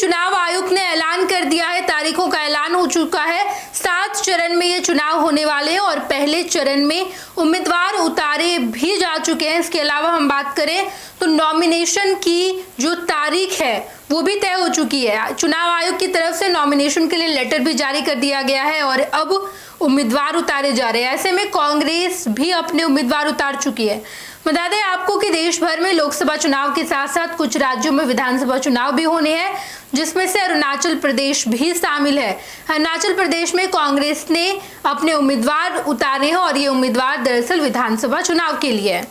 चुनाव आयोग ने ऐलान कर दिया है, तारीखों का ऐलान हो चुका है। 7 चरण में ये चुनाव होने वाले हैं और पहले चरण में उम्मीदवार उतारे भी जा चुके हैं। इसके अलावा हम बात करें तो नॉमिनेशन की जो तारीख है वो भी तय हो चुकी है। चुनाव आयोग की तरफ से नॉमिनेशन के लिए लेटर भी जारी कर दिया गया है और अब उम्मीदवार उतारे जा रहे हैं। ऐसे में कांग्रेस भी अपने उम्मीदवार उतार चुकी है। बता दें आपको कि देश भर में लोकसभा चुनाव के साथ साथ कुछ राज्यों में विधानसभा चुनाव भी होने हैं, जिसमें से अरुणाचल प्रदेश भी शामिल है। अरुणाचल प्रदेश में कांग्रेस ने अपने उम्मीदवार उतारे हैं और ये उम्मीदवार दरअसल विधानसभा चुनाव के लिए है।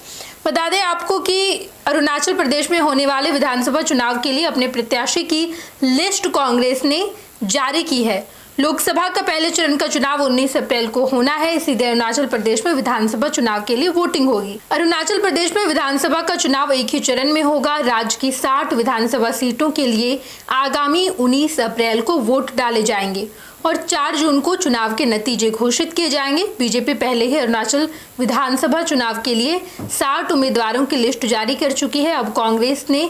बता दें आपको कि अरुणाचल प्रदेश में होने वाले विधानसभा चुनाव के लिए अपने प्रत्याशी की लिस्ट कांग्रेस ने जारी की है। लोकसभा का पहले चरण का चुनाव 19 अप्रैल को होना है। सीधे अरुणाचल प्रदेश में विधानसभा चुनाव के लिए वोटिंग होगी। अरुणाचल प्रदेश में विधानसभा का चुनाव एक ही चरण में होगा। राज्य की 60 विधानसभा सीटों के लिए आगामी 19 अप्रैल को वोट डाले जाएंगे और 4 जून को चुनाव के नतीजे घोषित किए जाएंगे। बीजेपी पहले ही अरुणाचल विधानसभा चुनाव के लिए 60 उम्मीदवारों की लिस्ट जारी कर चुकी है। अब कांग्रेस ने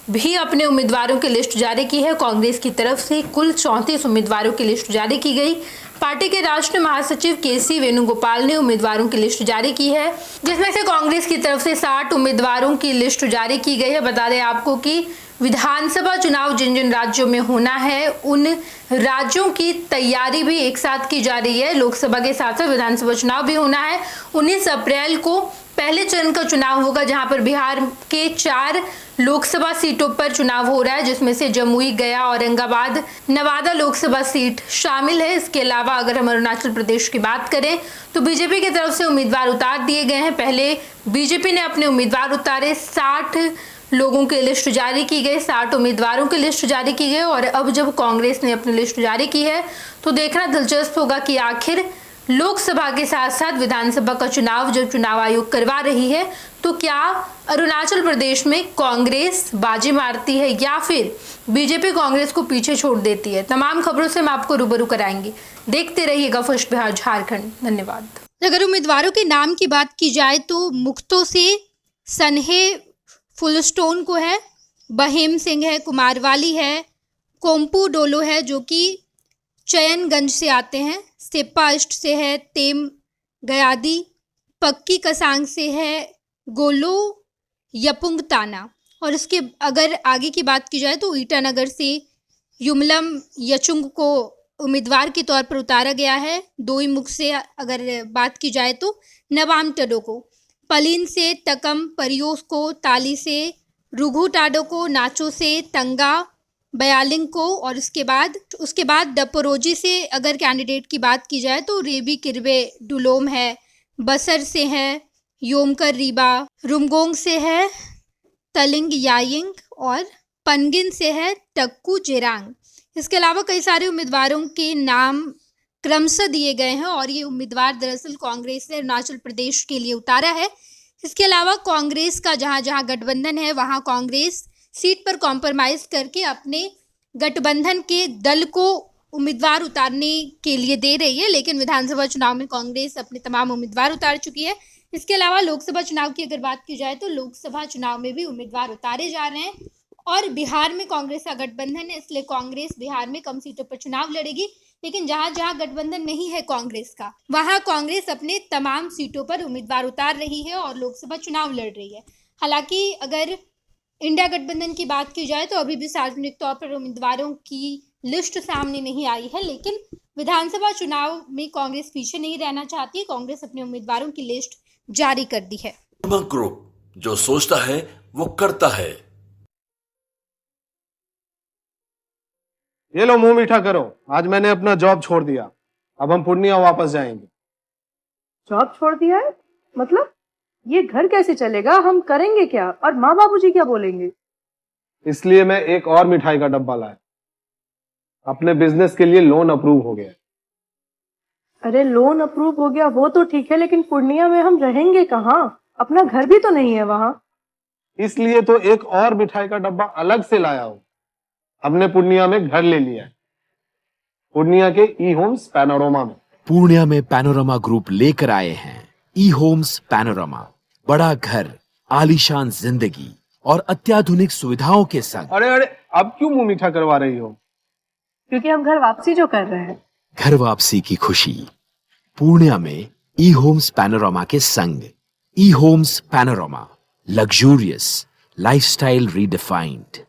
भी अपने उम्मीदवारों की लिस्ट जारी की है। कांग्रेस की तरफ से कुल 34 उम्मीदवारों की लिस्ट जारी की गई। पार्टी के राष्ट्रीय महासचिव केसी वेणुगोपाल ने उम्मीदवारों की लिस्ट जारी की है, जिसमें से कांग्रेस की तरफ से 60 उम्मीदवारों की लिस्ट जारी की गई है। बता दें आपको कि विधानसभा चुनाव जिन जिन राज्यों में होना है उन राज्यों की तैयारी भी एक साथ की जा रही है। लोकसभा के साथ साथ विधानसभा चुनाव भी होना है। 19 अप्रैल को पहले चरण का चुनाव होगा, जहां पर बिहार के 4 लोकसभा सीटों पर चुनाव हो रहा है, जिसमें से जमुई, गया, औरंगाबाद, नवादा लोकसभा सीट शामिल है। इसके अलावा अगर हम अरुणाचल प्रदेश की बात करें तो बीजेपी की तरफ से उम्मीदवार उतार दिए गए हैं। पहले बीजेपी ने अपने उम्मीदवार उतारे, 60 लोगों की लिस्ट जारी की गई, 60 उम्मीदवारों की लिस्ट जारी की गई और अब जब कांग्रेस ने अपनी लिस्ट जारी की है तो देखना दिलचस्प होगा कि आखिर लोकसभा के साथ साथ विधानसभा का चुनाव जब चुनाव आयोग करवा रही है तो क्या अरुणाचल प्रदेश में कांग्रेस बाजी मारती है या फिर बीजेपी कांग्रेस को पीछे छोड़ देती है। तमाम खबरों से हम आपको रूबरू कराएंगे। देखते रहिएगा फर्स्ट बिहार झारखंड। धन्यवाद। अगर उम्मीदवारों के नाम की बात की जाए तो मुक्तो से सन्हे फुलस्टोन को है, बहेम सिंह है, कुमारवाली है, कोम्पू डोलो है जो कि चयनगंज से आते हैं, सेप्पा ईस्ट से है तेम गयादी, पक्की कसांग से है गोलो यपुंग ताना और इसके अगर आगे की बात की जाए तो ईटानगर से युमलम यचुंग को उम्मीदवार के तौर पर उतारा गया है। दोईमुख से अगर बात की जाए तो नवाम टडो को, पलीन से तकम परियोस को, ताली से रुघु टाडो को, नाचो से तंगा बयालिंग को और उसके बाद डपोरोजी से अगर कैंडिडेट की बात की जाए तो रेबी किरवे डुलोम है, बसर से है योमकर रीबा, रुमगोंग से है तलिंग यायिंग और पनगिन से है टक्कू जेरांग। इसके अलावा कई सारे उम्मीदवारों के नाम क्रमशः दिए गए हैं और ये उम्मीदवार दरअसल कांग्रेस ने अरुणाचल प्रदेश के लिए उतारा है। इसके अलावा कांग्रेस का जहां जहां गठबंधन है वहां कांग्रेस सीट पर कॉम्प्रोमाइज करके अपने गठबंधन के दल को उम्मीदवार उतारने के लिए दे रही है, लेकिन विधानसभा चुनाव में कांग्रेस अपने तमाम उम्मीदवार उतार चुकी है। इसके अलावा लोकसभा चुनाव की अगर बात की जाए तो लोकसभा चुनाव में भी उम्मीदवार उतारे जा रहे हैं और बिहार में कांग्रेस का गठबंधन है, इसलिए कांग्रेस बिहार में कम सीटों पर चुनाव लड़ेगी। लेकिन जहां जहां गठबंधन नहीं है कांग्रेस का वहां कांग्रेस अपने तमाम सीटों पर उम्मीदवार उतार रही है और लोकसभा चुनाव लड़ रही है। हालांकि अगर इंडिया गठबंधन की बात की जाए तो अभी भी सार्वजनिक तौर पर उम्मीदवारों की लिस्ट सामने नहीं आई है, लेकिन विधानसभा चुनाव में कांग्रेस पीछे नहीं रहना चाहती है। कांग्रेस अपने उम्मीदवारों की लिस्ट जारी कर दी है। ग्रुप, जो सोचता है वो करता है। ये लो मुंह मीठा करो, आज मैंने अपना जॉब छोड़ दिया, अब हम पूर्णिया वापस जाएंगे। जॉब छोड़ दिया है? मतलब ये घर कैसे चलेगा? हम करेंगे क्या और माँ बाबूजी क्या बोलेंगे? इसलिए मैं एक और मिठाई का डब्बा लाया। अपने बिजनेस के लिए लोन अप्रूव हो गया। अरे लोन अप्रूव हो गया वो तो ठीक है, लेकिन पूर्णिया में हम रहेंगे कहाँ? अपना घर भी तो नहीं है वहाँ। इसलिए तो एक और मिठाई का डब्बा अलग से लाया हूँ। हमने पूर्णिया में घर ले लिया है, पूर्णिया के ई होम्स पैनोरमा में। पूर्णिया में पैनोरमा ग्रुप लेकर आए हैं ई होम्स पैनोरमा। बड़ा घर, आलीशान जिंदगी और अत्याधुनिक सुविधाओं के संग अरे अरे, अब क्यों मुंह मीठा करवा रही हो? क्योंकि हम घर वापसी जो कर रहे हैं। घर वापसी की खुशी पूर्णिया में ई होम्स पैनोरामा के संग। ई Homes Panorama, luxurious lifestyle redefined.